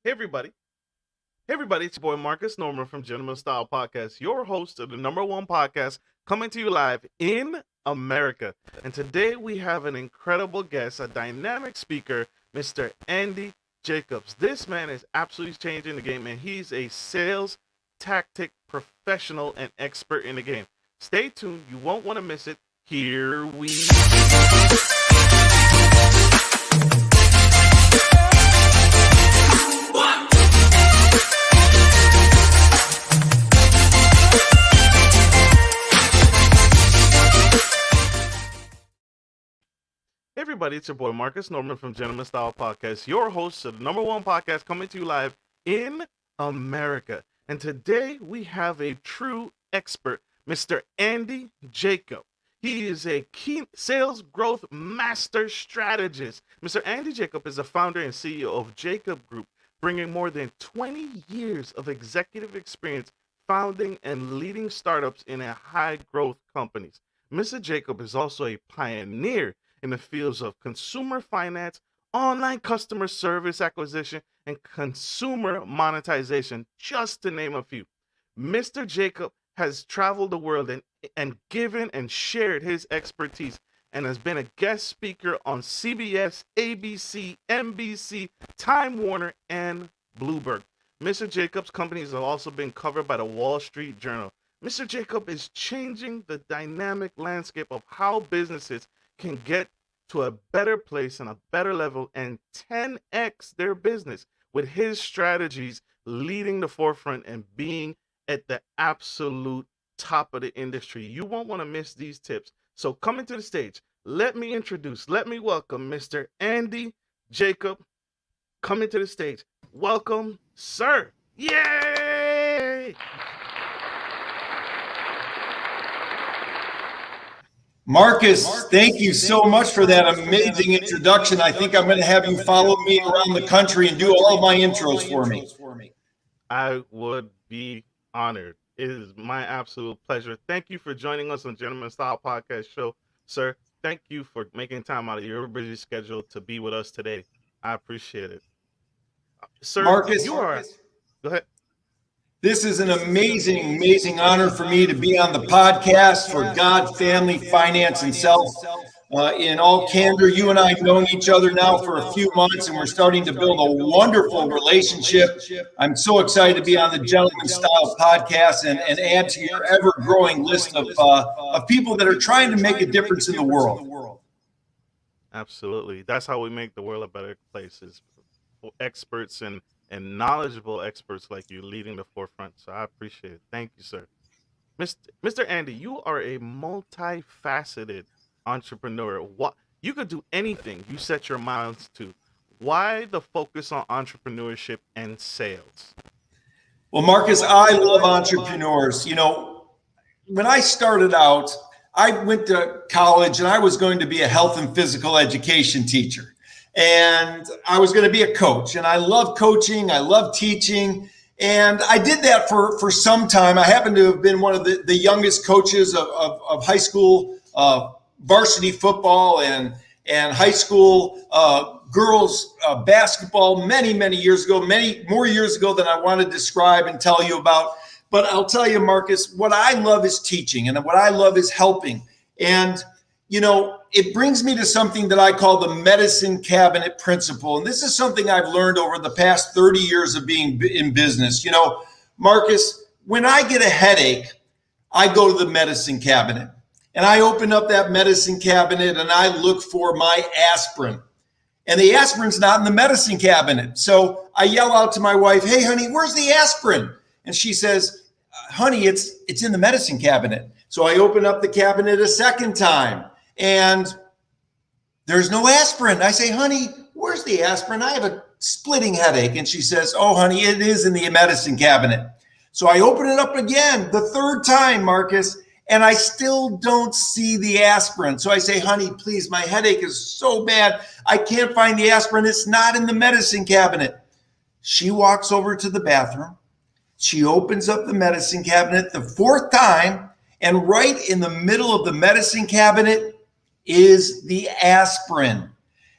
Hey everybody. Hey everybody, it's your boy Marcus Norman from Gentleman Style Podcast, your host of the #1 podcast coming to you live in America. And today we have an incredible guest, a dynamic speaker, Mr. Andy Jacobs. This man is absolutely changing the game, and he's a sales tactic professional and expert in the game. Stay tuned, you won't want to miss it. Here we Hey everybody, it's your boy Marcus Norman from Gentleman Style Podcast, your host of the #1 podcast coming to you live in America. And today we have a true expert, Mr. Andy Jacob. He is a key sales growth master strategist. Mr. Andy Jacob is the founder and CEO of Jacob Group, bringing more than 20 years of executive experience founding and leading startups in a high growth companies. Mr. Jacob is also a pioneer in the fields of consumer finance, online customer service acquisition, and consumer monetization, just to name a few. Mr. Jacob has traveled the world and given and shared his expertise and has been a guest speaker on CBS, ABC, NBC, Time Warner, and Bloomberg. Mr. Jacob's companies have also been covered by the Wall Street Journal. Mr. Jacob is changing the dynamic landscape of how businesses can get to a better place and a better level and 10x their business with his strategies leading the forefront and being at the absolute top of the industry. You won't want to miss these tips. So coming to the stage, let me welcome Mr. Andy Jacob coming to the stage. Welcome, sir. Yay! Marcus, thank you so much for that amazing introduction. I think I'm going to have you follow me around the country and do all of my intros for me. I would be honored. It is my absolute pleasure. Thank you for joining us on Gentleman Style Podcast Show, sir. Thank you for making time out of your busy schedule to be with us today. I appreciate it. Sir, Marcus, go ahead. This is an amazing, amazing honor for me to be on the podcast for God, Family, Finance, and Self. In all candor, you and I have known each other now for a few months, and we're starting to build a wonderful relationship. I'm so excited to be on the Gentleman Style podcast and add to your ever-growing list of people that are trying to make a difference in the world. Absolutely. That's how we make the world a better place, is experts and knowledgeable experts like you leading the forefront. So I appreciate it. Thank you, sir. Mr. Andy, you are a multifaceted entrepreneur. What you could do anything you set your minds to. Why the focus on entrepreneurship and sales? Well, Marcus, I love entrepreneurs. You know, when I started out, I went to college and I was going to be a health and physical education teacher. And I was going to be a coach, and I love coaching. I love teaching. And I did that for some time. I happened to have been one of the youngest coaches of high school varsity football and high school girls basketball many, many years ago, many more years ago than I want to describe and tell you about. But I'll tell you, Marcus, what I love is teaching, and what I love is helping. And you know, it brings me to something that I call the medicine cabinet principle. And this is something I've learned over the past 30 years of being in business. You know, Marcus, when I get a headache, I go to the medicine cabinet and I open up that medicine cabinet and I look for my aspirin. And the aspirin's not in the medicine cabinet. So I yell out to my wife, "Hey, honey, where's the aspirin?" And she says, "Honey, it's in the medicine cabinet." So I open up the cabinet a second time. And there's no aspirin. I say, "Honey, where's the aspirin? I have a splitting headache." And she says, "Oh, honey, it is in the medicine cabinet." So I open it up again, the third time, Marcus, and I still don't see the aspirin. So I say, "Honey, please, my headache is so bad. I can't find the aspirin. It's not in the medicine cabinet." She walks over to the bathroom. She opens up the medicine cabinet the fourth time, and right in the middle of the medicine cabinet is the aspirin.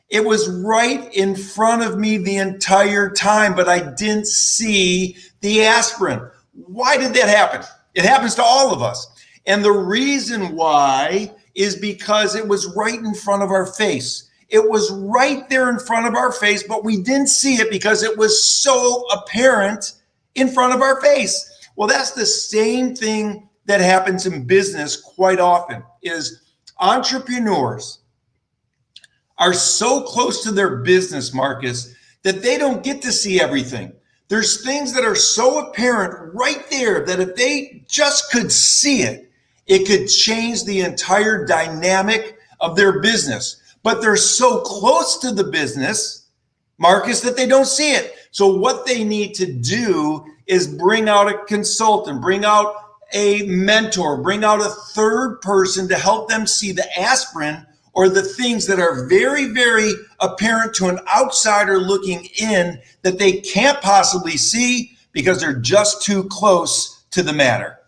It was right in front of me the entire time, but I didn't see the aspirin. Why did that happen? It happens to all of us. And the reason why is because it was right in front of our face. It was right there in front of our face, but we didn't see it because it was so apparent in front of our face. Well, that's the same thing that happens in business quite often, is entrepreneurs are so close to their business, Marcus, that they don't get to see everything. There's things that are so apparent right there that if they just could see it, it could change the entire dynamic of their business. But they're so close to the business, Marcus, that they don't see it. So what they need to do is bring out a consultant, bring out a mentor, bring out a third person to help them see the aspirin or the things that are very, very apparent to an outsider looking in that they can't possibly see because they're just too close to the matter.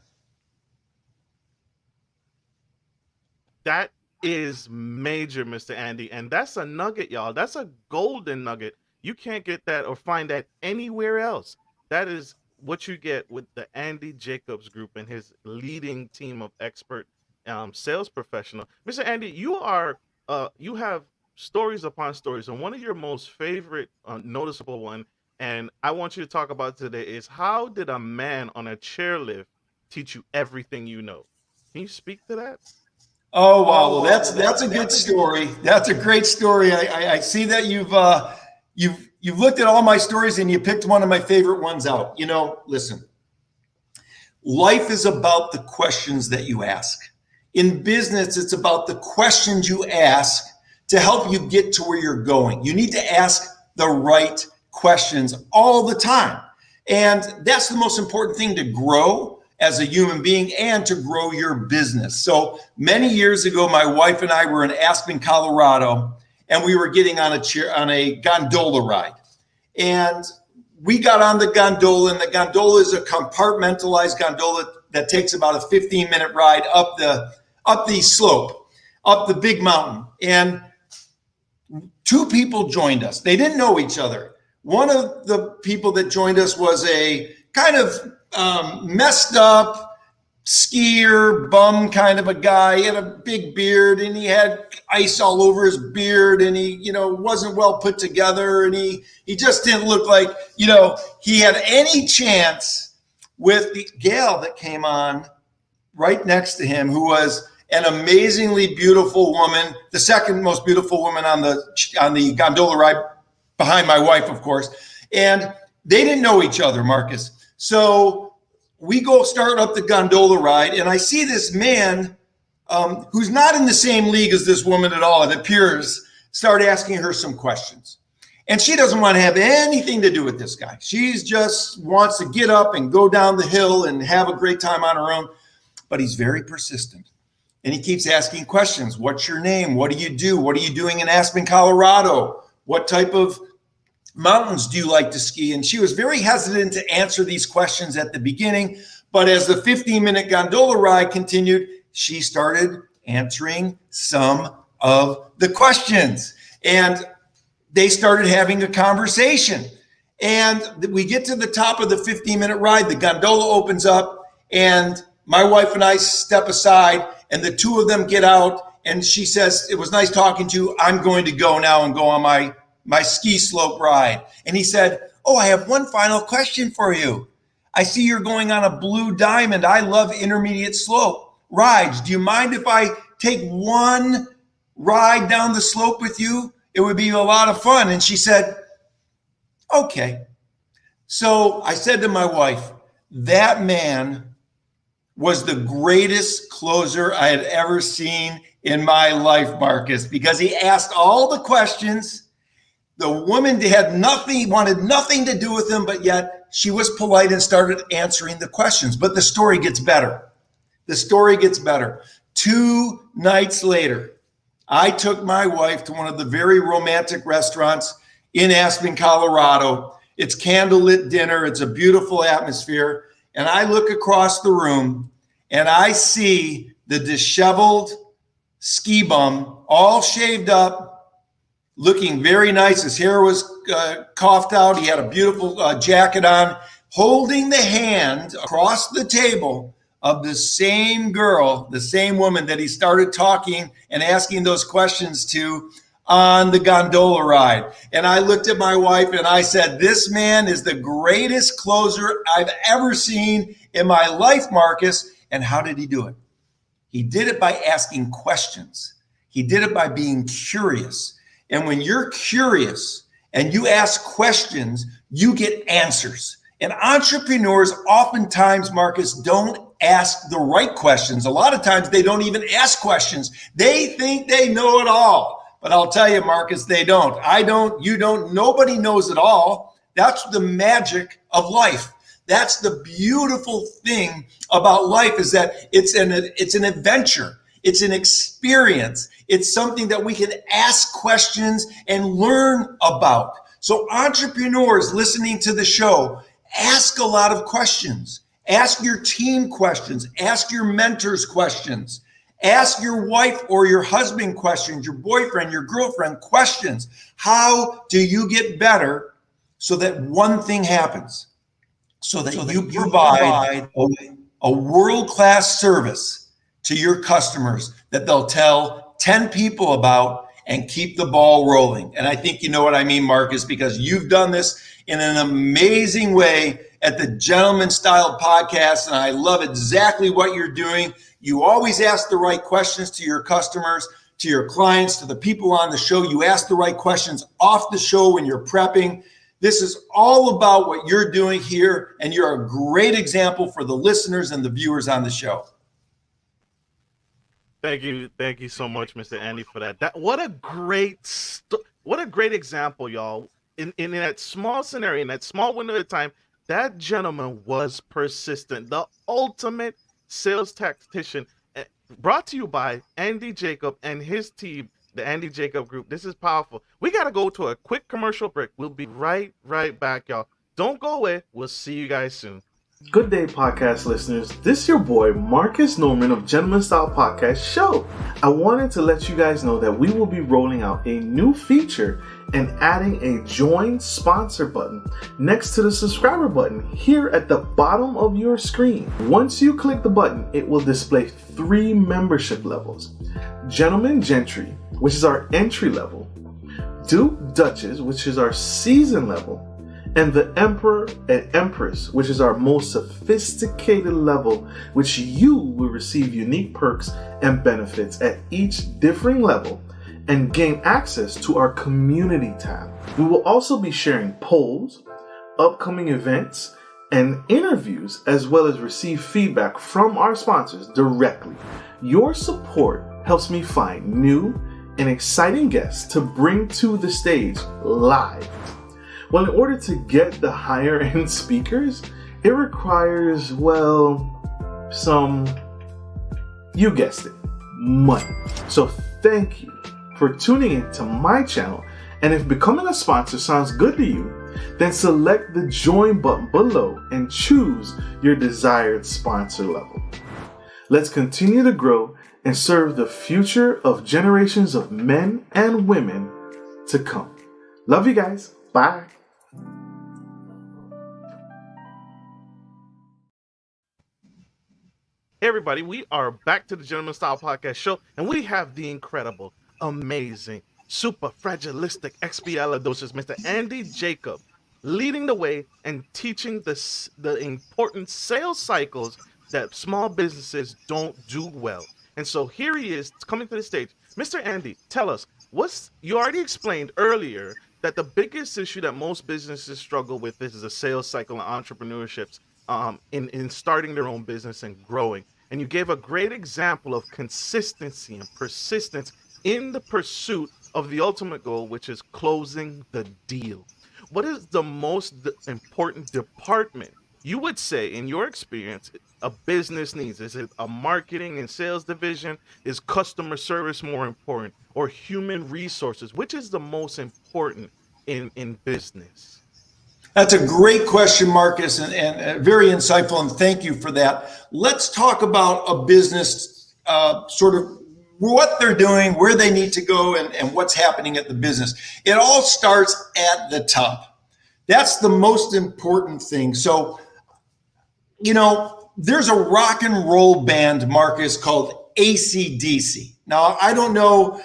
That is major, Mr. Andy. And that's a nugget, y'all. That's a golden nugget. You can't get that or find that anywhere else. That is what you get with the Andy Jacobs Group and his leading team of expert sales professional. Mr. Andy, you have stories upon stories, and one of your most favorite noticeable one, and I want you to talk about today, is how did a man on a chairlift teach you everything you know? Can you speak to that? Oh wow, well that's a good story. That's a great story. I see that you've looked at all my stories and you picked one of my favorite ones out. You know, listen, life is about the questions that you ask. In business, it's about the questions you ask to help you get to where you're going. You need to ask the right questions all the time. And that's the most important thing to grow as a human being and to grow your business. So many years ago, my wife and I were in Aspen, Colorado, and we were getting on a gondola ride. And we got on the gondola, and the gondola is a compartmentalized gondola that takes about a 15-minute ride up the slope, up the big mountain. And two people joined us. They didn't know each other. One of the people that joined us was a kind of messed up skier, bum kind of a guy. He had a big beard and he had ice all over his beard, and he, wasn't well put together, and he just didn't look like, he had any chance with the gal that came on right next to him, who was an amazingly beautiful woman, the second most beautiful woman on the gondola ride, behind my wife, of course. And they didn't know each other, Marcus. So we go start up the gondola ride, and I see this man who's not in the same league as this woman at all, it appears, start asking her some questions. And she doesn't want to have anything to do with this guy. She just wants to get up and go down the hill and have a great time on her own. But he's very persistent. And he keeps asking questions. What's your name? What do you do? What are you doing in Aspen, Colorado? What type of mountains do you like to ski? And she was very hesitant to answer these questions at the beginning. But as the 15-minute gondola ride continued, she started answering some of the questions. And they started having a conversation. And we get to the top of the 15-minute ride. The gondola opens up, and my wife and I step aside, and the two of them get out. And she says, "It was nice talking to you. I'm going to go now and go on my ski slope ride." And he said, "Oh, I have one final question for you. I see you're going on a Blue Diamond. I love intermediate slope rides. Do you mind if I take one ride down the slope with you? It would be a lot of fun." And she said, "Okay." So I said to my wife, that man was the greatest closer I had ever seen in my life, Marcus, because he asked all the questions. The woman wanted nothing to do with him, but yet she was polite and started answering the questions. But the story gets better. The story gets better. 2 nights later, I took my wife to one of the very romantic restaurants in Aspen, Colorado. It's candlelit dinner. It's a beautiful atmosphere. And I look across the room and I see the disheveled ski bum, all shaved up, looking very nice. His hair was coiffed out. He had a beautiful jacket on, holding the hand across the table of the same girl, the same woman that he started talking and asking those questions to on the gondola ride. And I looked at my wife and I said, this man is the greatest closer I've ever seen in my life, Marcus. And how did he do it? He did it by asking questions. He did it by being curious. And when you're curious and you ask questions, you get answers. And entrepreneurs oftentimes, Marcus, don't ask the right questions. A lot of times they don't even ask questions. They think they know it all. But I'll tell you, Marcus, they don't. I don't, you don't, nobody knows it all. That's the magic of life. That's the beautiful thing about life, is that it's an adventure. It's an experience. It's something that we can ask questions and learn about. So entrepreneurs listening to the show, ask a lot of questions. Ask your team questions. Ask your mentors questions. Ask your wife or your husband questions, your boyfriend, your girlfriend questions. How do you get better so that one thing happens? So that you provide a world-class service to your customers that they'll tell 10 people about and keep the ball rolling. And I think you know what I mean, Marcus, because you've done this in an amazing way at the Gentleman Style Podcast, and I love exactly what you're doing. You always ask the right questions to your customers, to your clients, to the people on the show. You ask the right questions off the show when you're prepping. This is all about what you're doing here, and you're a great example for the listeners and the viewers on the show. Thank you so much, Mr. Andy, for that. What a great example, y'all. In that small scenario, in that small window of time, that gentleman was persistent. The ultimate sales tactician, brought to you by Andy Jacob and his team, the Andy Jacob Group. This is powerful. We got to go to a quick commercial break. We'll be right back, y'all. Don't go away. We'll see you guys soon. Good day, podcast listeners. This is your boy, Marcus Norman of Gentleman Style Podcast Show. I wanted to let you guys know that we will be rolling out a new feature and adding a join sponsor button next to the subscriber button here at the bottom of your screen. Once you click the button, it will display 3 membership levels. Gentleman Gentry, which is our entry level, Duke Duchess, which is our season level, and the Emperor and Empress, which is our most sophisticated level, which you will receive unique perks and benefits at each differing level and gain access to our community tab. We will also be sharing polls, upcoming events, and interviews, as well as receive feedback from our sponsors directly. Your support helps me find new and exciting guests to bring to the stage live. Well, in order to get the higher end speakers, it requires, some, you guessed it, money. So thank you for tuning in to my channel. And if becoming a sponsor sounds good to you, then select the join button below and choose your desired sponsor level. Let's continue to grow and serve the future of generations of men and women to come. Love you guys. Bye. Hey everybody, we are back to the Gentleman Style Podcast Show, and we have the incredible, amazing, super fragilistic expialidocious Mr. Andy Jacob leading the way and teaching the important sales cycles that small businesses don't do well. And so here he is coming to the stage. Mr. Andy, tell us, you already explained earlier that the biggest issue that most businesses struggle with is the sales cycle and entrepreneurships in starting their own business and growing. And you gave a great example of consistency and persistence in the pursuit of the ultimate goal, which is closing the deal. What is the most important department you would say, in your experience, a business needs? Is it a marketing and sales division? Is customer service more important, or human resources? Which is the most important in business? That's a great question, Marcus, and very insightful, and thank you for that. Let's talk about a business sort of what they're doing, where they need to go, and what's happening at the business. It all starts at the top. That's the most important thing. So, there's a rock and roll band, Marcus, called AC/DC. Now, I don't know,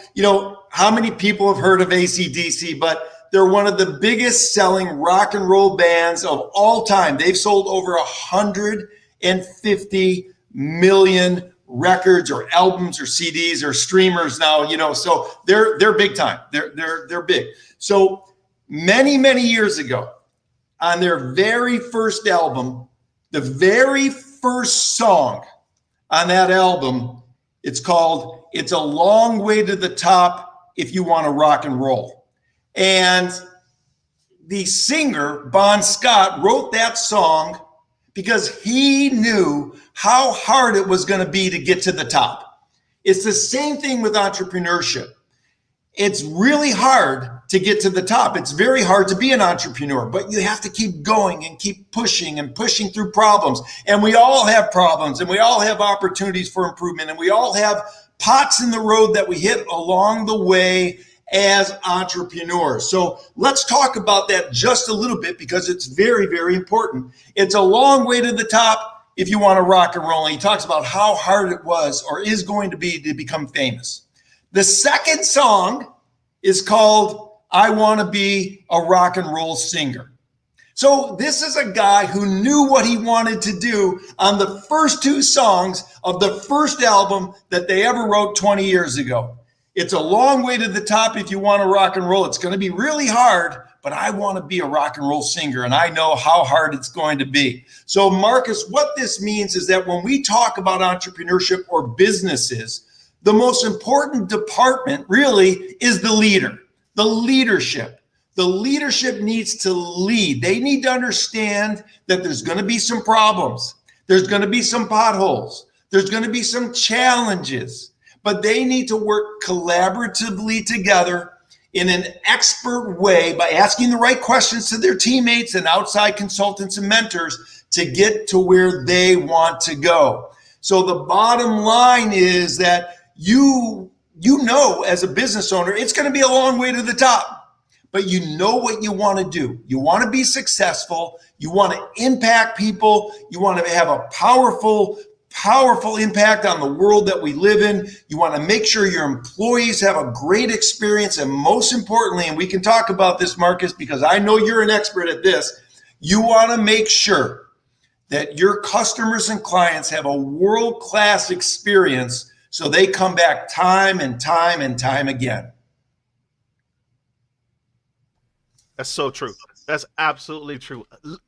how many people have heard of AC/DC, but they're one of the biggest selling rock and roll bands of all time. They've sold over 150 million records or albums or CDs or streamers now, so they're big time. They're big. So many years ago, on their very first album, the very first song on that album, it's called "It's a Long Way to the Top If You Want to Rock and Roll." And the singer, Bon Scott, wrote that song because he knew how hard it was going to be to get to the top. It's the same thing with entrepreneurship. It's really hard to get to the top. It's very hard to be an entrepreneur, but you have to keep going and keep pushing and pushing through problems. And we all have problems, and we all have opportunities for improvement, and we all have pots in the road that we hit along the way as entrepreneurs. So let's talk about that just a little bit, because it's very, very important. It's a long way to the top if you want to rock and roll. And he talks about how hard it was or is going to be to become famous. The second song is called "I Want to Be a Rock and Roll Singer." So this is a guy who knew what he wanted to do on the first two songs of the first album that they ever wrote 20 years ago. It's a long way to the top if you want to rock and roll. It's going to be really hard, but I want to be a rock and roll singer, and I know how hard it's going to be. So Marcus, what this means is that when we talk about entrepreneurship or businesses, the most important department really is the leader, the leadership. The leadership needs to lead. They need to understand that there's going to be some problems. There's going to be some potholes. There's going to be some challenges, but they need to work collaboratively together in an expert way by asking the right questions to their teammates and outside consultants and mentors to get to where they want to go. So the bottom line is that you know, as a business owner, it's going to be a long way to the top, but you know what you want to do. You want to be successful. You want to impact people. You want to have a powerful impact on the world that we live in. You want to make sure your employees have a great experience. And most importantly, and we can talk about this, Marcus, because I know you're an expert at this, you want to make sure that your customers and clients have a world-class experience so they come back time and time and time again. That's so true. That's absolutely true.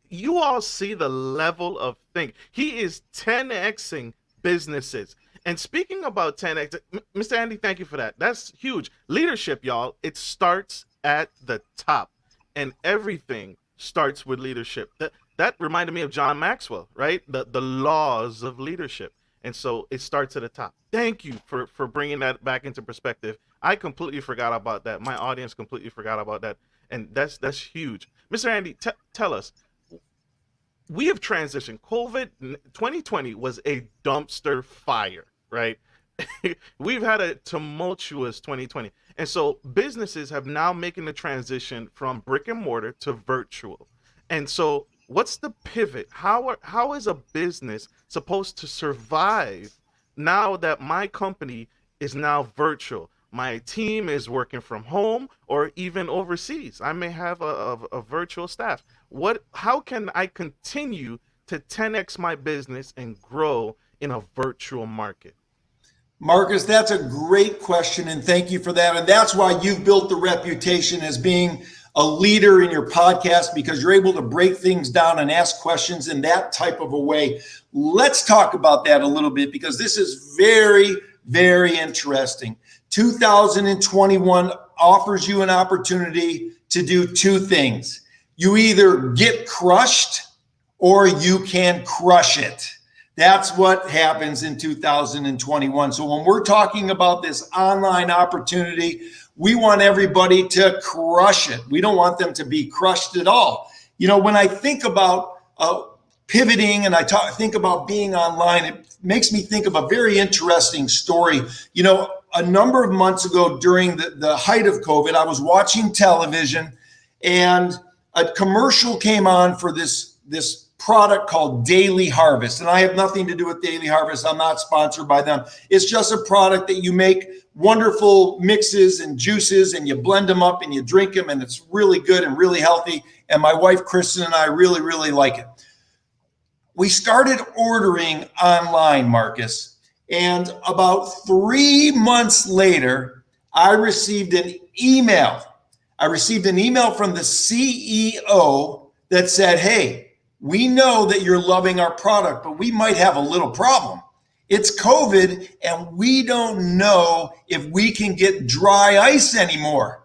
You all see the level of think. He is 10xing businesses. And speaking about 10x, Mr. Andy, thank you for that. That's huge. Leadership, y'all, it starts at the top. And everything starts with leadership. That reminded me of John Maxwell, right? The laws of leadership. And so it starts at the top. Thank you for bringing that back into perspective. I completely forgot about that. My audience completely forgot about that. And that's huge. Mr. Andy, tell us, we have transitioned. COVID 2020 was a dumpster fire, right? We've had a tumultuous 2020. And so businesses have now making the transition from brick and mortar to virtual. And so what's the pivot? How is a business supposed to survive now that my company is now virtual? My team is working from home or even overseas. I may have a virtual staff. How can I continue to 10x my business and grow in a virtual market? Marcus, that's a great question, and thank you for that. And that's why you've built the reputation as being a leader in your podcast, because you're able to break things down and ask questions in that type of a way. Let's talk about that a little bit, because this is very, very interesting. 2021 offers you an opportunity to do two things. You either get crushed or you can crush it. That's what happens in 2021. So when we're talking about this online opportunity, we want everybody to crush it. We don't want them to be crushed at all. You know, when I think about pivoting and think about being online, it makes me think of a very interesting story. You know, a number of months ago during the height of COVID, I was watching television and a commercial came on for this product called Daily Harvest. And I have nothing to do with Daily Harvest. I'm not sponsored by them. It's just a product that you make wonderful mixes and juices and you blend them up and you drink them, and it's really good and really healthy. And my wife, Kristin, and I really, really like it. We started ordering online, Marcus, and about 3 months later, I received an email. I received an email from the CEO that said, hey, we know that you're loving our product, but we might have a little problem. It's COVID, and we don't know if we can get dry ice anymore.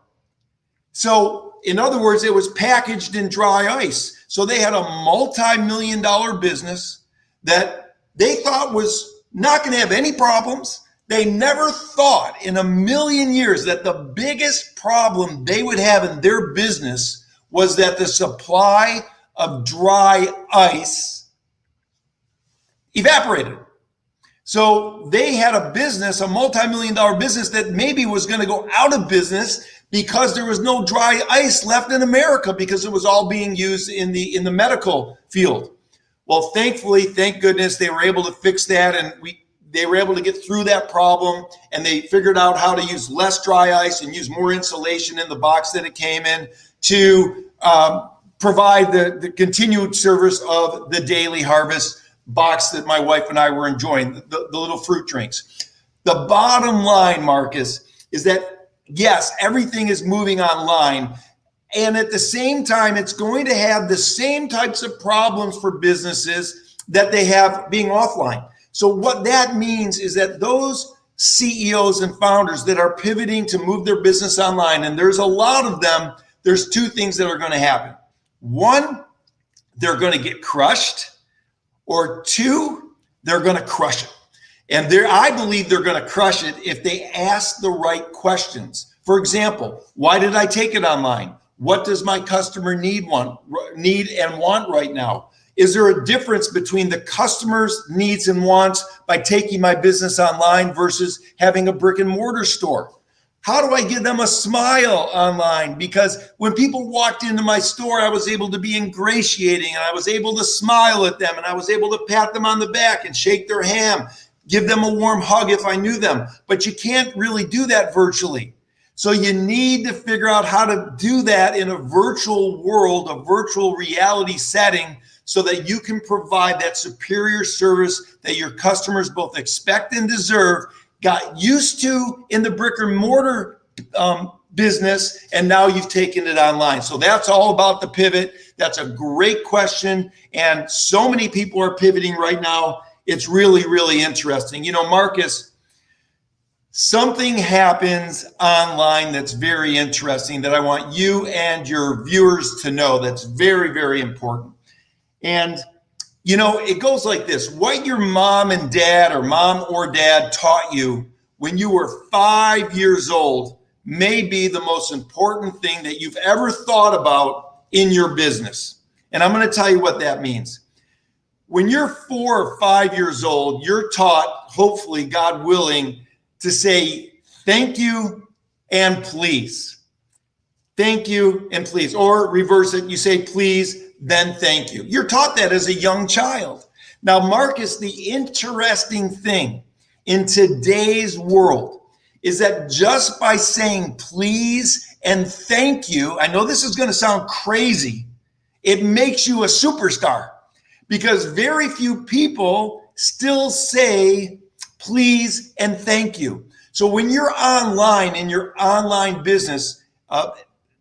So, in other words, it was packaged in dry ice. So they had a multi-million-dollar business that they thought was not going to have any problems. They never thought in a million years that the biggest problem they would have in their business was that the supply of dry ice evaporated. So they had a business, a multi-million-dollar business that maybe was going to go out of business because there was no dry ice left in America because it was all being used in the medical field. Well, thankfully, thank goodness, they were able to fix that, and they were able to get through that problem, and they figured out how to use less dry ice and use more insulation in the box that it came in to provide the continued service of the Daily Harvest box that my wife and I were enjoying, the little fruit drinks. The bottom line, Marcus, is that yes, everything is moving online. And at the same time, it's going to have the same types of problems for businesses that they have being offline. So what that means is that those CEOs and founders that are pivoting to move their business online, and there's a lot of them, there's two things that are going to happen. One, they're going to get crushed, or two, they're going to crush it. And I believe they're going to crush it if they ask the right questions. For example, why did I take it online? What does my customer need and want right now? Is there a difference between the customer's needs and wants by taking my business online versus having a brick and mortar store? How do I give them a smile online? Because when people walked into my store, I was able to be ingratiating, and I was able to smile at them, and I was able to pat them on the back and shake their hand, give them a warm hug if I knew them. But you can't really do that virtually. So you need to figure out how to do that in a virtual world, a virtual reality setting, so that you can provide that superior service that your customers both expect and deserve, got used to in the brick and mortar business, and now you've taken it online. So that's all about the pivot. That's a great question. And so many people are pivoting right now. It's really, really interesting. You know, Marcus, something happens online that's very interesting that I want you and your viewers to know that's very, very important. And, you know, it goes like this. What your mom or dad taught you when you were 5 years old may be the most important thing that you've ever thought about in your business. And I'm going to tell you what that means. When you're 4 or 5 years old, you're taught, hopefully, God willing, to say thank you and please. Thank you and please. Or reverse it, you say please, then thank you. You're taught that as a young child. Now, Marcus, the interesting thing in today's world is that just by saying please and thank you, I know this is going to sound crazy, it makes you a superstar, because very few people still say please and thank you. So when you're online in your online business,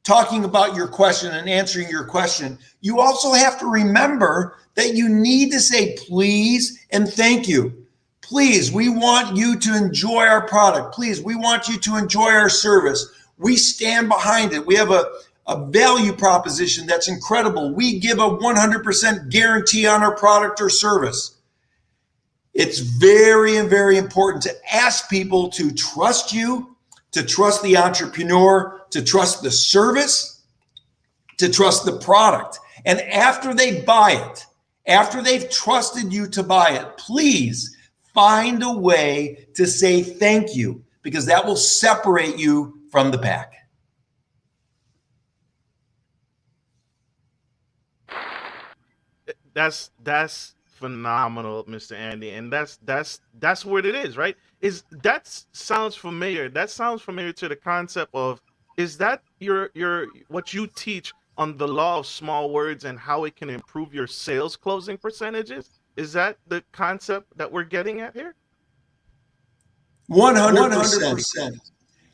talking about your question and answering your question, you also have to remember that you need to say please and thank you. Please, we want you to enjoy our product. Please, we want you to enjoy our service. We stand behind it. We have a value proposition that's incredible. We give a 100% guarantee on our product or service. It's very, very important to ask people to trust you, to trust the entrepreneur, to trust the service, to trust the product. And after they buy it, after they've trusted you to buy it, please find a way to say thank you. because that will separate you from the pack. That's phenomenal, Mr. Andy, and that's what it is, right? Is that sounds familiar? That sounds familiar to the concept of, is that your what you teach on the law of small words and how it can improve your sales closing percentages? Is that the concept that we're getting at here? 100%.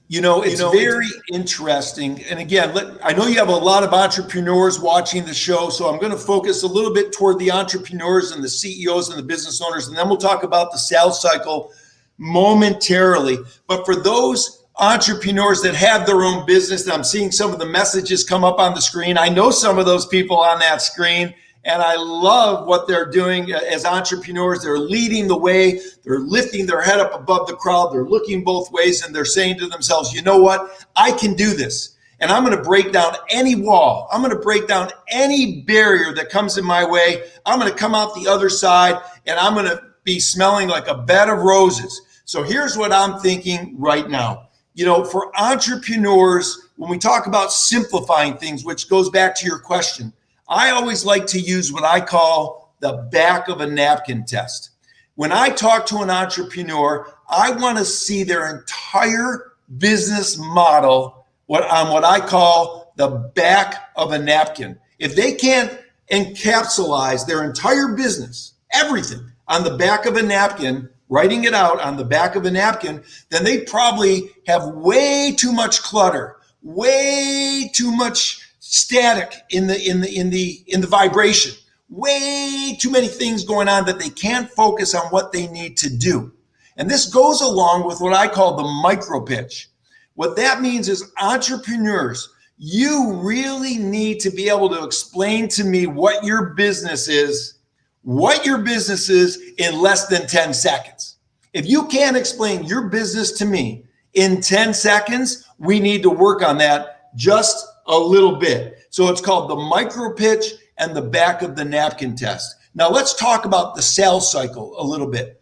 You know, it's very interesting. And again, I know you have a lot of entrepreneurs watching the show, so I'm going to focus a little bit toward the entrepreneurs and the CEOs and the business owners, and then we'll talk about the sales cycle momentarily. But for those entrepreneurs that have their own business, and I'm seeing some of the messages come up on the screen. I know some of those people on that screen, and I love what they're doing as entrepreneurs. They're leading the way. They're lifting their head up above the crowd. They're looking both ways, and they're saying to themselves, you know what? I can do this. And I'm going to break down any wall. I'm going to break down any barrier that comes in my way. I'm going to come out the other side, and I'm going to be smelling like a bed of roses. So here's what I'm thinking right now. You know, for entrepreneurs, when we talk about simplifying things, which goes back to your question, I always like to use what I call the back of a napkin test. When I talk to an entrepreneur, I want to see their entire business model on what I call the back of a napkin. If they can't encapsulize their entire business, everything on the back of a napkin, writing it out on the back of a napkin, then they probably have way too much clutter, way too much static in the vibration, way too many things going on that they can't focus on what they need to do. And this goes along with what I call the micro pitch. What that means is, entrepreneurs, you really need to be able to explain to me what your business is in less than 10 seconds. If you can't explain your business to me in 10 seconds, we need to work on that just a little bit. So it's called the micro pitch and the back of the napkin test. Now let's talk about the sales cycle a little bit.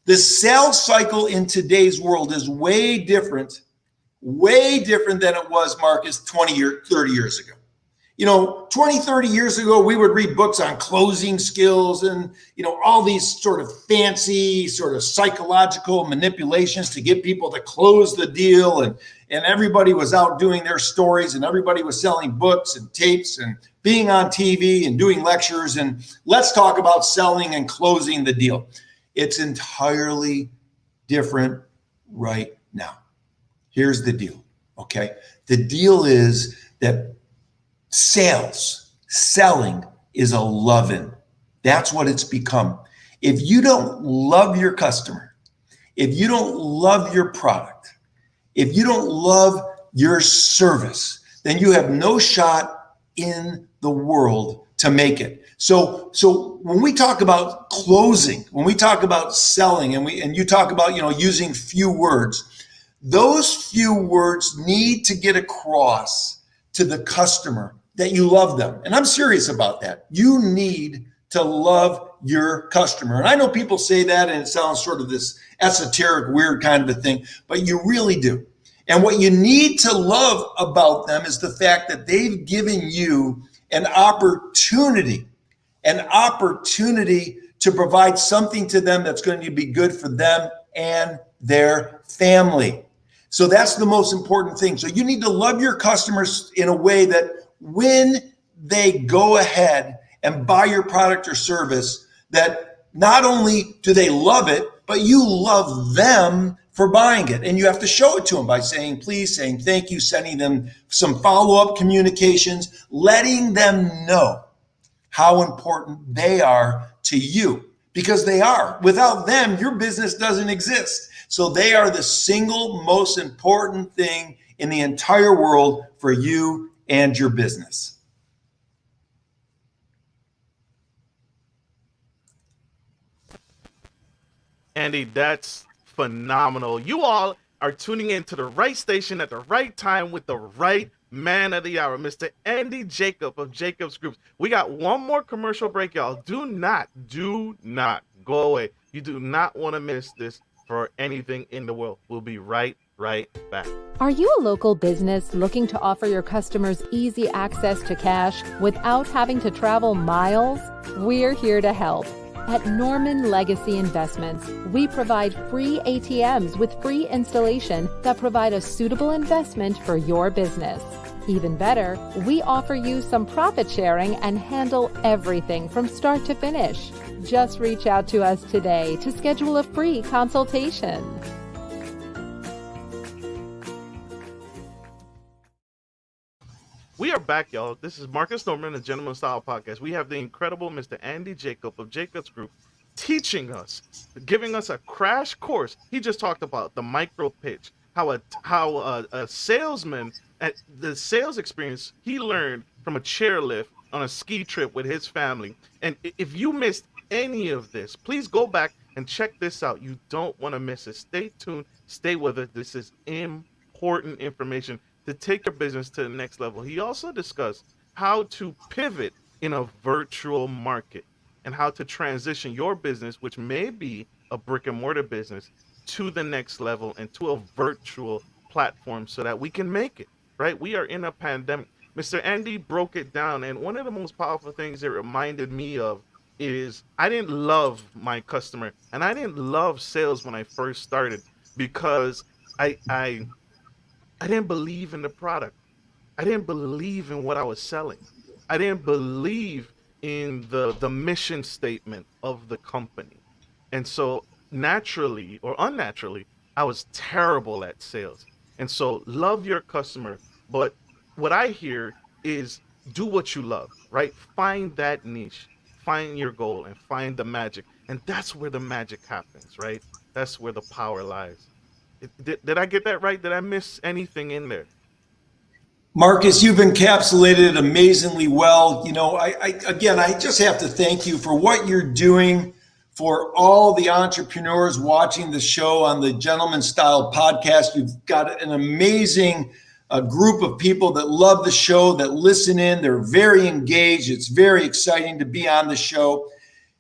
The sales cycle in today's world is way different than it was, Marcus, 30 years ago. You know, 20, 30 years ago, we would read books on closing skills and, you know, all these sort of fancy sort of psychological manipulations to get people to close the deal. And everybody was out doing their stories, and everybody was selling books and tapes and being on TV and doing lectures. And let's talk about selling and closing the deal. It's entirely different right now. Here's the deal, okay? The deal is that selling is a loving. That's what it's become. If you don't love your customer, if you don't love your product, if you don't love your service, then you have no shot in the world to make it. So when we talk about closing, when we talk about selling, and you talk about, you know, using few words, those few words need to get across to the customer that you love them. And I'm serious about that. You need to love your customer. And I know people say that and it sounds sort of this esoteric, weird kind of a thing, but you really do. And what you need to love about them is the fact that they've given you an opportunity to provide something to them that's going to be good for them and their family. So that's the most important thing. So you need to love your customers in a way that when they go ahead and buy your product or service, that not only do they love it, but you love them for buying it. And you have to show it to them by saying please, saying thank you, sending them some follow-up communications, letting them know how important they are to you, because they are. Without them, your business doesn't exist. So they are the single most important thing in the entire world for you and your business. Andy, that's phenomenal. You all are tuning in to the right station at the right time with the right man of the hour, Mr. Andy Jacob of Jacobs Groups. We got one more commercial break, y'all. Do not go away. You do not want to miss this for anything in the world. We'll be right right back. Are you a local business looking to offer your customers easy access to cash without having to travel miles? We're here to help. At Norman Legacy Investments, we provide free ATMs with free installation that provide a suitable investment for your business. Even better, we offer you some profit sharing and handle everything from start to finish. Just reach out to us today to schedule a free consultation. We are back, y'all. This is Marcus Norman, the Gentleman Style Podcast. We have the incredible Mr. Andy Jacob of Jacobs Group teaching us, giving us a crash course. He just talked about the micro pitch, how a salesman, at the sales experience he learned from a chairlift on a ski trip with his family. And if you missed any of this, please go back and check this out. You don't want to miss it. Stay tuned. Stay with it. This is important information to take your business to the next level. He also discussed how to pivot in a virtual market and how to transition your business, which may be a brick and mortar business, to the next level and to a virtual platform so that we can make it, right? We are in a pandemic. Mr. Andy broke it down, and one of the most powerful things it reminded me of is I didn't love my customer and I didn't love sales when I first started because I didn't believe in the product. I didn't believe in what I was selling. I didn't believe in the mission statement of the company. And so naturally or unnaturally, I was terrible at sales. And so love your customer. But what I hear is do what you love, right? Find that niche, find your goal, and find the magic. And that's where the magic happens, right? That's where the power lies. Did I get that right? Did I miss anything in there? Marcus, you've encapsulated it amazingly well. You know, I just have to thank you for what you're doing for all the entrepreneurs watching the show on the Gentleman Style Podcast. You've got an amazing group of people that love the show, that listen in. They're very engaged. It's very exciting to be on the show.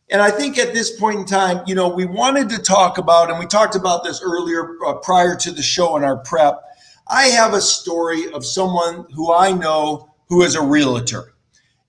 And I think at this point in time, you know, we wanted to talk about, and we talked about this earlier prior to the show in our prep. I have a story of someone who I know who is a realtor.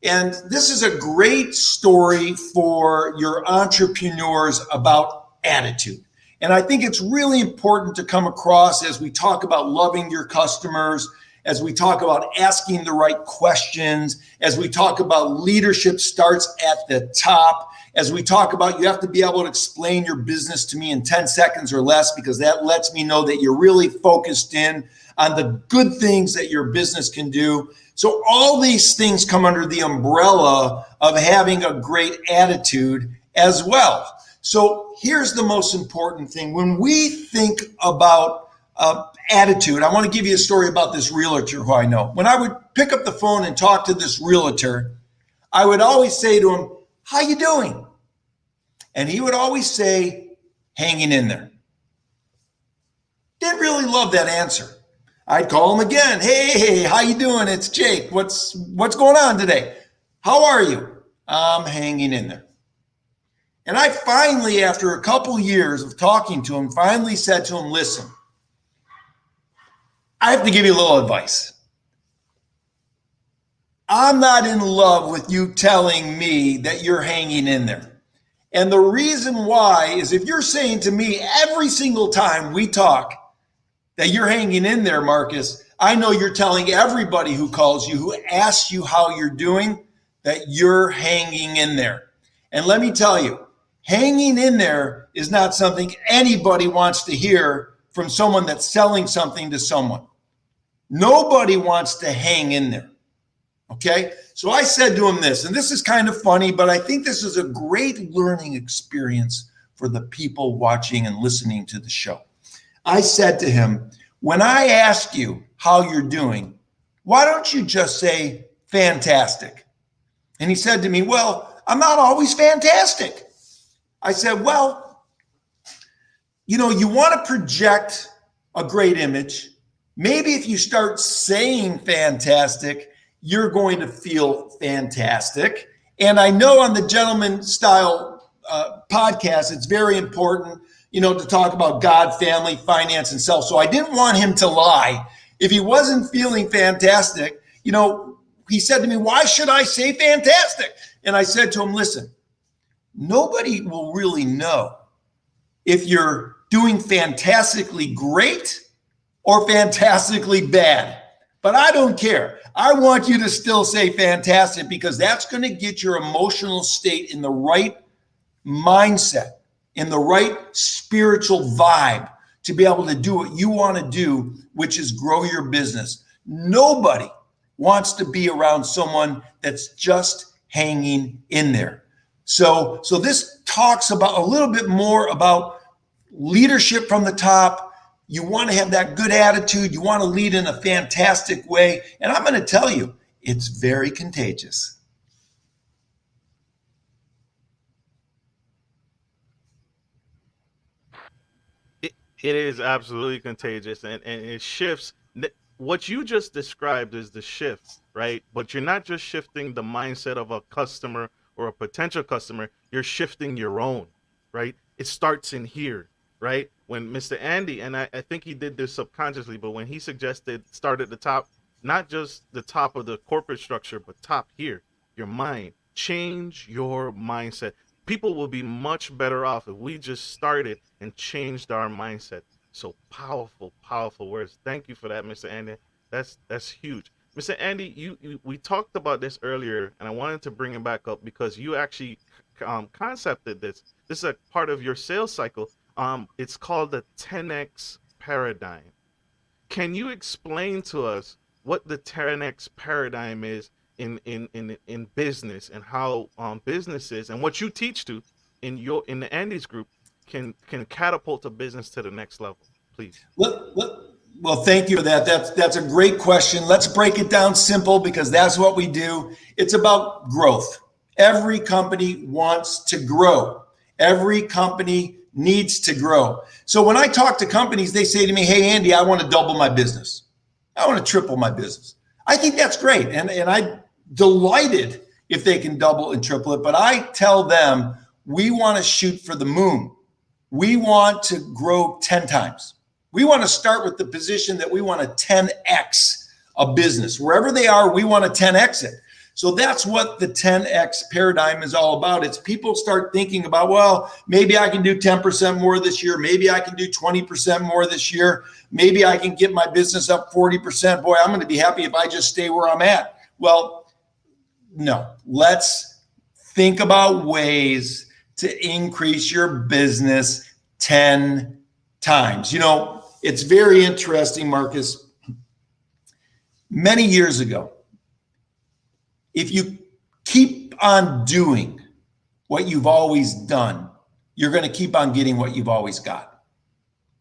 And this is a great story for your entrepreneurs about attitude. And I think it's really important to come across as we talk about loving your customers, as we talk about asking the right questions, as we talk about leadership starts at the top, as we talk about you have to be able to explain your business to me in 10 seconds or less, because that lets me know that you're really focused in on the good things that your business can do. So all these things come under the umbrella of having a great attitude as well. So here's the most important thing. When we think about attitude, I want to give you a story about this realtor who I know. When I would pick up the phone and talk to this realtor, I would always say to him, "How you doing?" And he would always say, "Hanging in there." Didn't really love that answer. I'd call him again. "Hey, how you doing? It's Jake. What's going on today? How are you?" "I'm hanging in there." And I finally, after a couple years of talking to him, finally said to him, "Listen, I have to give you a little advice. I'm not in love with you telling me that you're hanging in there. And the reason why is if you're saying to me every single time we talk that you're hanging in there, Marcus, I know you're telling everybody who calls you, who asks you how you're doing, that you're hanging in there. And let me tell you, hanging in there is not something anybody wants to hear from someone that's selling something to someone. Nobody wants to hang in there. Okay, so I said to him this, and this is kind of funny, but I think this is a great learning experience for the people watching and listening to the show. I said to him, when I ask you how you're doing, why don't you just say fantastic? And he said to me, "Well, I'm not always fantastic." I said, "Well, you know, you want to project a great image. Maybe if you start saying fantastic, you're going to feel fantastic." And I know on the Gentleman Style podcast, it's very important. to talk about God, family, finance, and self. So I didn't want him to lie. If he wasn't feeling fantastic, he said to me, why should I say fantastic? And I said to him, listen, nobody will really know if you're doing fantastically great or fantastically bad. But I don't care. I want you to still say fantastic, because that's going to get your emotional state in the right mindset, in the right spiritual vibe to be able to do what you want to do, which is grow your business. Nobody wants to be around someone that's just hanging in there. So this talks about a little bit more about leadership from the top. You want to have that good attitude. You want to lead in a fantastic way. And I'm going to tell you, it's very contagious. It is absolutely contagious, and it shifts. What you just described is the shift, right? But you're not just shifting the mindset of a customer or a potential customer, you're shifting your own, right? It starts in here, right? When Mr. Andy, and I think he did this subconsciously, but when he suggested start at the top, not just the top of the corporate structure, but top here, your mind. Change your mindset. People will be much better off if we just started and changed our mindset. So powerful, powerful words. Thank you for that, Mr. Andy. That's huge. Mr. Andy, we talked about this earlier, and I wanted to bring it back up because you actually concepted this. This is a part of your sales cycle. It's called the 10x paradigm. Can you explain to us what the 10x paradigm is in business, and how businesses and what you teach to in the Andy's group can catapult a business to the next level, please? Well, thank you for that. That's a great question. Let's break it down simple, because that's what we do. It's about growth. Every company wants to grow. Every company needs to grow. So when I talk to companies, they say to me, hey, Andy, I want to double my business. I want to triple my business. I think that's great. And I'm delighted if they can double and triple it. But I tell them, we want to shoot for the moon. We want to grow 10 times. We want to start with the position that we want to 10x a business. Wherever they are, we want to 10x it. So that's what the 10x paradigm is all about. It's people start thinking about, well, maybe I can do 10% more this year. Maybe I can do 20% more this year. Maybe I can get my business up 40%. Boy, I'm going to be happy if I just stay where I'm at. Well, no, let's think about ways to increase your business 10 times. It's very interesting, Marcus. Many years ago, if you keep on doing what you've always done, you're going to keep on getting what you've always got.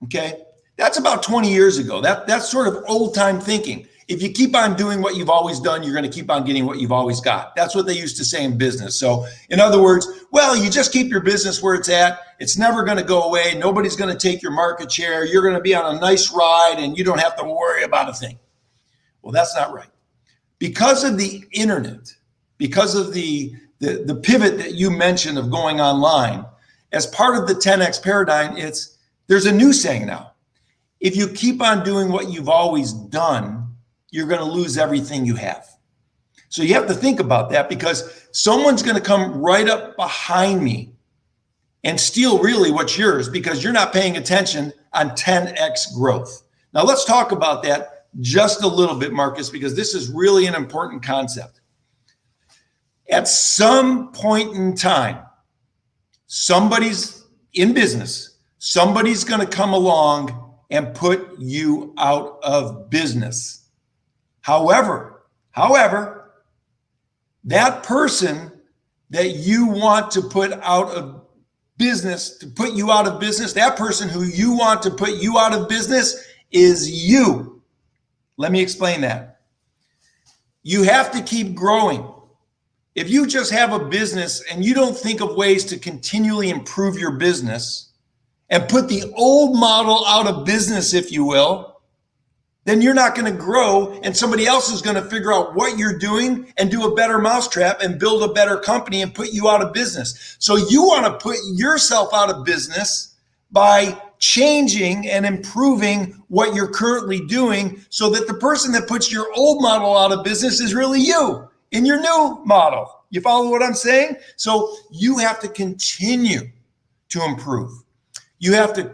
Okay? That's about 20 years ago. That's sort of old time thinking. If you keep on doing what you've always done, you're going to keep on getting what you've always got. That's what they used to say in business. So in other words, well, you just keep your business where it's at. It's never going to go away. Nobody's going to take your market share. You're going to be on a nice ride and you don't have to worry about a thing. Well, that's not right. Because of the internet, because of the pivot that you mentioned of going online, as part of the 10x paradigm, there's a new saying now. If you keep on doing what you've always done, you're going to lose everything you have. So you have to think about that, because someone's going to come right up behind me and steal really what's yours, because you're not paying attention on 10x growth. Now let's talk about that just a little bit, Marcus, because this is really an important concept. At some point in time, somebody's in business, somebody's going to come along and put you out of business. However, that person that you want to put out of business, that person who you want to put you out of business is you. Let me explain that. You have to keep growing. If you just have a business and you don't think of ways to continually improve your business and put the old model out of business, if you will, then you're not going to grow, and somebody else is going to figure out what you're doing and do a better mousetrap and build a better company and put you out of business. So you want to put yourself out of business by changing and improving what you're currently doing so that the person that puts your old model out of business is really you in your new model. You follow what I'm saying? So you have to continue to improve. You have to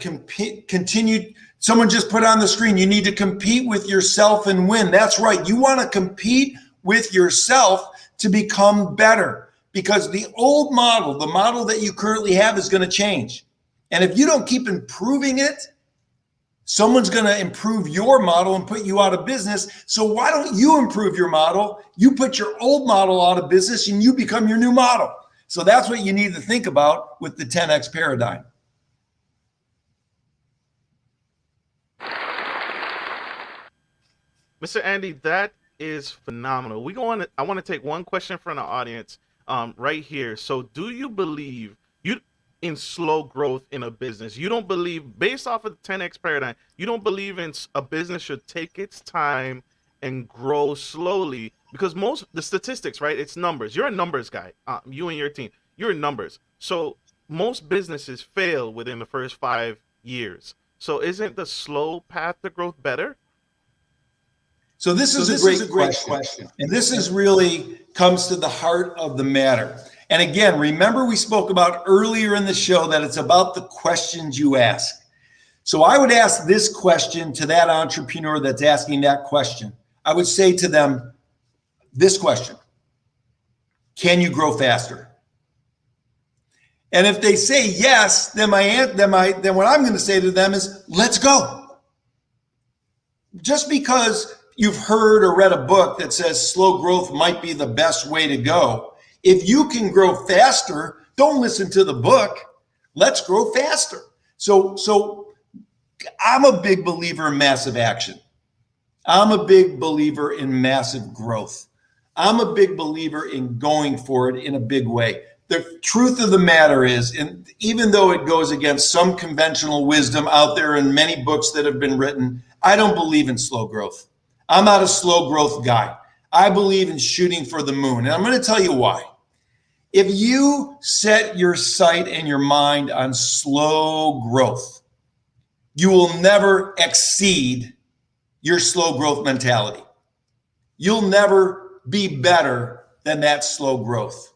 continue. Someone just put on the screen, you need to compete with yourself and win. That's right. You want to compete with yourself to become better, because the old model, the model that you currently have, is going to change. And if you don't keep improving it, someone's going to improve your model and put you out of business. So why don't you improve your model? You put your old model out of business and you become your new model. So that's what you need to think about with the 10X paradigm. Mr. Andy, that is phenomenal. I want to take one question from the audience right here. So do you believe in slow growth in a business? You don't believe, based off of the 10X paradigm, you don't believe in a business should take its time and grow slowly? Because the statistics, right? It's numbers. You're a numbers guy. You and your team, you're numbers. So most businesses fail within the first 5 years. So isn't the slow path to growth better? So this is a great question. And this is really comes to the heart of the matter. And again, remember we spoke about earlier in the show that it's about the questions you ask. So I would ask this question to that entrepreneur that's asking that question. I would say to them this question: can you grow faster? And if they say yes, then what I'm going to say to them is, let's go. Just because you've heard or read a book that says slow growth might be the best way to go, if you can grow faster, don't listen to the book. Let's grow faster. So I'm a big believer in massive action. I'm a big believer in massive growth. I'm a big believer in going for it in a big way. The truth of the matter is, and even though it goes against some conventional wisdom out there in many books that have been written, I don't believe in slow growth. I'm not a slow growth guy. I believe in shooting for the moon. And I'm going to tell you why. If you set your sight and your mind on slow growth, you will never exceed your slow growth mentality. You'll never be better than that slow growth,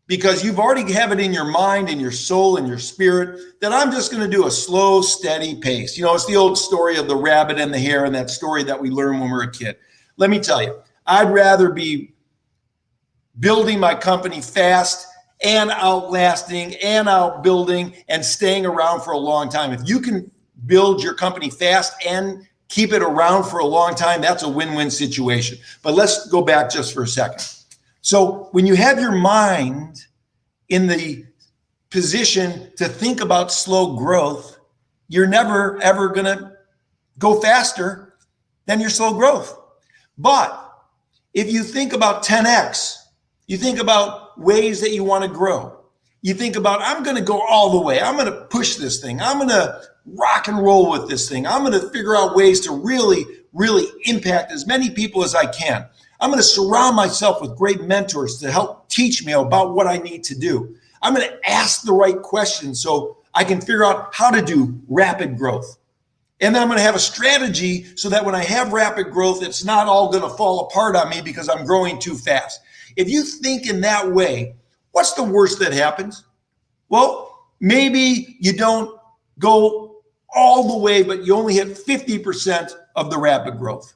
because you've already have it in your mind and your soul and your spirit that I'm just going to do a slow, steady pace. You know, it's the old story of the rabbit and the hare, and that story that we learned when we were a kid. Let me tell you, I'd rather be building my company fast and outlasting and outbuilding and staying around for a long time. If you can build your company fast and keep it around for a long time, that's a win-win situation. But let's go back just for a second. So when you have your mind in the position to think about slow growth, you're never, ever going to go faster than your slow growth. But if you think about 10X, you think about ways that you want to grow. You think about, I'm going to go all the way. I'm going to push this thing. I'm going to rock and roll with this thing. I'm going to figure out ways to really, really impact as many people as I can. I'm going to surround myself with great mentors to help teach me about what I need to do. I'm going to ask the right questions so I can figure out how to do rapid growth. And then I'm going to have a strategy so that when I have rapid growth, it's not all going to fall apart on me because I'm growing too fast. If you think in that way, what's the worst that happens? Well, maybe you don't go all the way, but you only hit 50% of the rapid growth.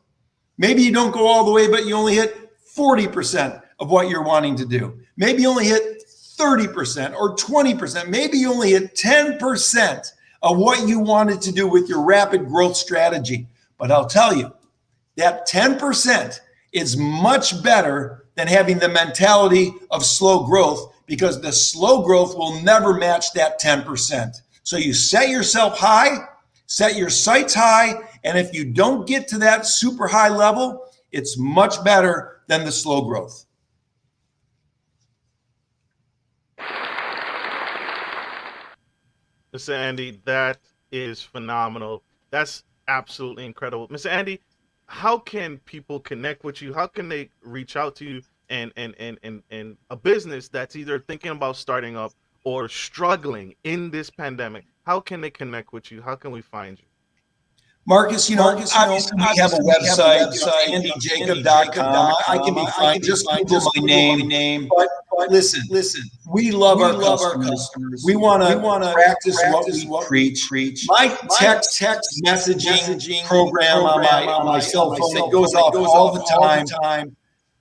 Maybe you don't go all the way, but you only hit 40% of what you're wanting to do. Maybe you only hit 30% or 20%. Maybe you only hit 10% of what you wanted to do with your rapid growth strategy. But I'll tell you, that 10% is much better than having the mentality of slow growth, because the slow growth will never match that 10%. So you set yourself high, set your sights high, and if you don't get to that super high level, it's much better than the slow growth. Mr. Andy, that is phenomenal. That's absolutely incredible. Mr. Andy, how can people connect with you? How can they reach out to you and a business that's either thinking about starting up or struggling in this pandemic? how can they connect with you? How can we find you? Marcus, obviously we have a website, andyjacob.com. I can be fine. Just Google my name. But listen, we love our customers. We want to practice what we preach. My text messaging program on my cell phone, it goes off all the time.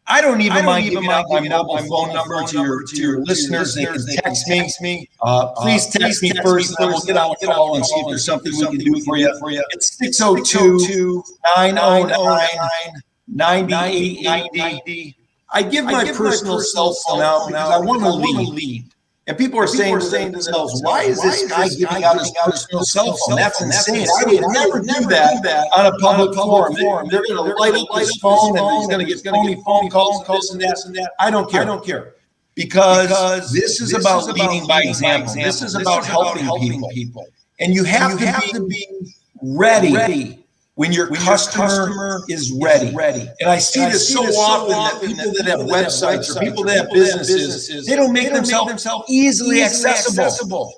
I don't even mind giving out my mobile phone number to your listeners. They can text me. Please text me first, and then we'll get on the call and see if there's something we can do for you. It's 602-909-9890. I give my personal cell phone out because I want to lead. And people are saying to themselves, why is this guy giving out his personal cell phone? That's insane. I would never do that on a public forum. They're going to light up his phone and he's going to get phony phone calls and this and that. I don't care. Because this is about leading by example. This is about helping people. And you have to be ready when your customer is ready. And I see this so often that people that have websites or people that have businesses, they don't make themselves easily accessible.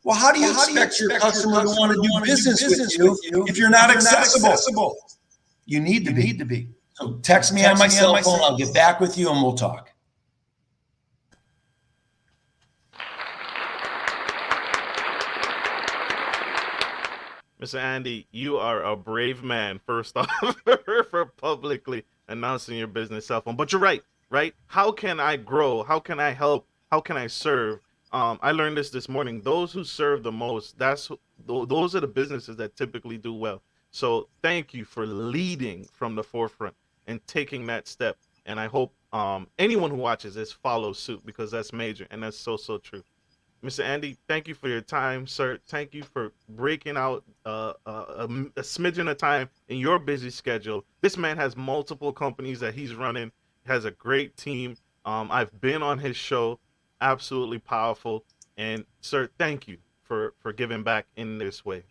Well, how do you expect your customer to want to do business with you if you're not accessible? You need to be. So text me on my cell phone. I'll get back with you and we'll talk. Mr. Andy, you are a brave man, first off, for publicly announcing your business cell phone. But you're right? How can I grow? How can I help? How can I serve? I learned this morning. Those who serve the most, those are the businesses that typically do well. So thank you for leading from the forefront and taking that step. And I hope anyone who watches this follows suit, because that's major and that's so true. Mr. Andy, thank you for your time, sir. Thank you for breaking out a smidgen of time in your busy schedule. This man has multiple companies that he's running, has a great team. I've been on his show, absolutely powerful. And sir, thank you for giving back in this way.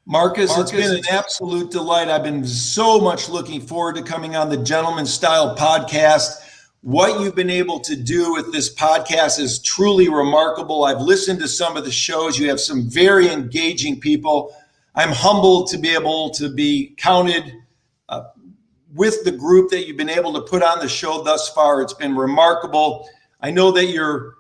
Marcus, it's been an absolute delight. I've been so much looking forward to coming on the Gentleman Style podcast. What you've been able to do with this podcast is truly remarkable. I've listened to some of the shows. You have some very engaging people. I'm humbled to be able to be counted with the group that you've been able to put on the show thus far. It's been remarkable. I know that your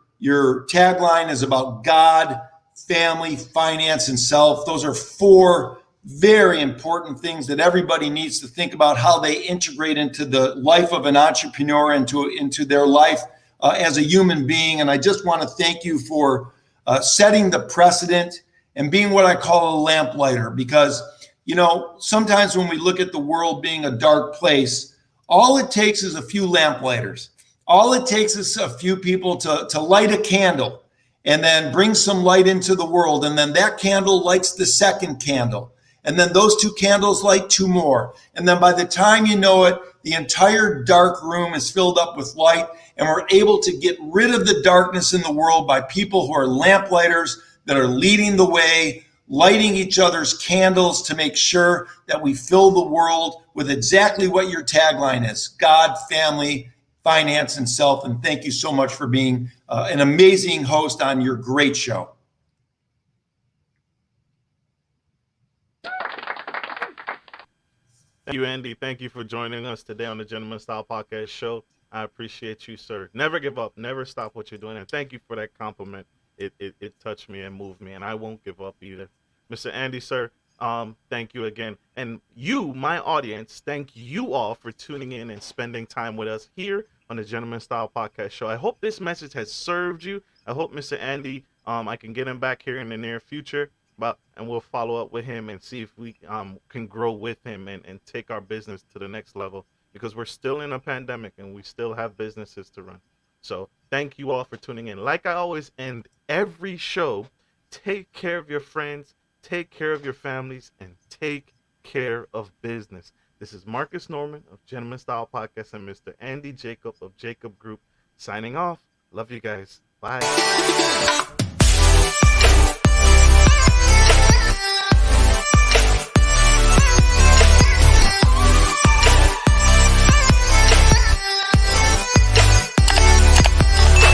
tagline is about God, family, finance, and self. Those are 4 very important things that everybody needs to think about, how they integrate into the life of an entrepreneur, into their life as a human being. And I just want to thank you for setting the precedent and being what I call a lamplighter, because, sometimes when we look at the world being a dark place, all it takes is a few lamplighters. All it takes is a few people to light a candle and then bring some light into the world. And then that candle lights the second candle. And then those 2 candles light 2 more. And then by the time you know it, the entire dark room is filled up with light. And we're able to get rid of the darkness in the world by people who are lamplighters that are leading the way, lighting each other's candles to make sure that we fill the world with exactly what your tagline is: God, family, finance, and self. And thank you so much for being an amazing host on your great show. Thank you, Andy. Thank you for joining us today on the Gentleman Style Podcast show. I appreciate you, sir. Never give up. Never stop what you're doing. And thank you for that compliment. It touched me and moved me, and I won't give up either. Mr. Andy, sir, thank you again. And you, my audience, thank you all for tuning in and spending time with us here on the Gentleman Style Podcast show. I hope this message has served you. I hope Mr. Andy, I can get him back here in the near future. And we'll follow up with him and see if we can grow with him and take our business to the next level, because we're still in a pandemic and we still have businesses to run. So thank you all for tuning in. Like I always end every show, take care of your friends, take care of your families, and take care of business. This is Marcus Norman of Gentleman Style Podcast and Mr. Andy Jacob of Jacob Group signing off. Love you guys. Bye.